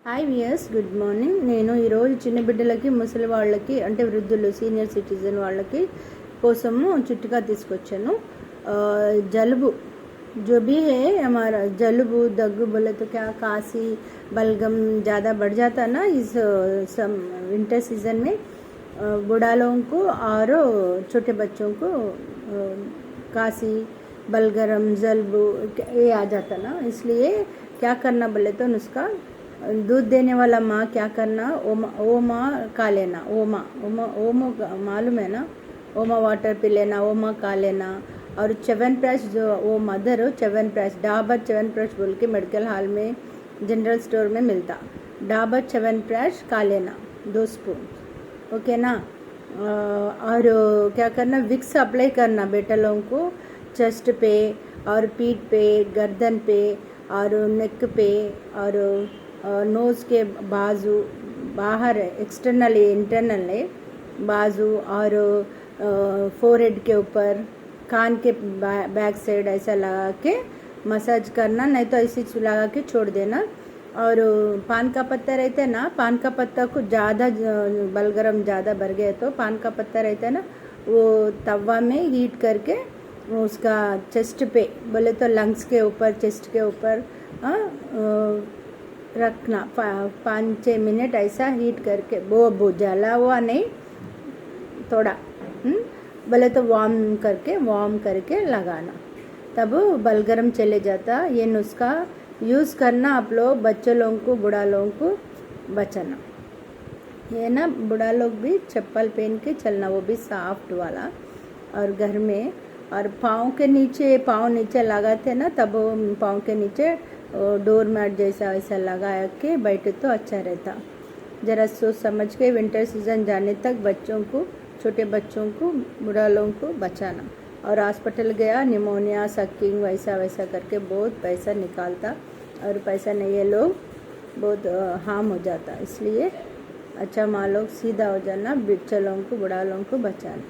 Hi viewers, good morning. నేను ఈరోజు చిన్న బిడ్డలకి, ముసలి వాళ్ళకి, అంటే వృద్ధులు, సీనియర్ సిటిజన్ వాళ్ళకి కోసము చిట్కా తీసుకొచ్చాను. जलबू जो भी है हमारा, जलबू दग्गू बोले तो क्या, खांसी बलगम ज़्यादा बढ़ जाता ना इस सम विंटर सीज़न में. बूढ़ा लोगों को और छोटे बच्चों को खांसी बलगम जलबू ये आ जाता ना. इसलिए क्या करना बोले तो नुस्खा, दूध देने वाला माँ क्या करना, ओमा खा लेना. ओमा ओमा ओमो मालूम है ना, ओमा वाटर पी लेना, ओमा खा लेना. और च्यवनप्राश, जो वो मदर हो, च्यवनप्राश, डाबर च्यवनप्राश बोल के मेडिकल हॉल में, जनरल स्टोर में मिलता. डाबर च्यवनप्राश खा लेना 2 स्पून, ओके ना. और क्या करना, विक्स अप्लाई करना बेटा लोगों को चेस्ट पे और पीठ पे, गर्दन पे और नेक पे और नोज़ के बाजू, बाहर एक्सटर्नल इंटरनल है बाजू, और फोरहेड के ऊपर, कान के बैक साइड ऐसा लगा के मसाज करना. नहीं तो ऐसे लगा के छोड़ देना. और पान का पत्ता रहता है ना, पान का पत्ता को ज़्यादा बलगम ज़्यादा बढ़ गया तो पान का पत्ता रहता है ना, वो तवा में हीट करके उसका चेस्ट पे बोले तो लंग्स के ऊपर, चेस्ट के ऊपर रखना 5-6 मिनट ऐसा हीट करके. वो जला हुआ नहीं, थोड़ा बोले तो वार्म करके लगाना, तब बलगम चले जाता. ये नुस्खा यूज़ करना आप लोग, बच्चे लोगों को, बूढ़ा लोगों को बचाना. ये ना बूढ़ा लोग भी चप्पल पहन के चलना, वो भी सॉफ्ट वाला, और घर में. और पाँव के नीचे लगाते ना, तब पाँव के नीचे डोर मैट जैसा वैसा लगा के बैठे तो अच्छा रहता. ज़रा सोच समझ के विंटर सीज़न जाने तक बच्चों को, छोटे बच्चों को, बूढ़ा लोगों को बचाना. और हॉस्पिटल गया, निमोनिया, सकिंग वैसा करके बहुत पैसा निकालता, और पैसा नहीं, ये लोग बहुत हार्म हो जाता. इसलिए अच्छा माँ लोग सीधा हो जाना, बच्चे लोगों को, बूढ़ा लोगों को बचाना.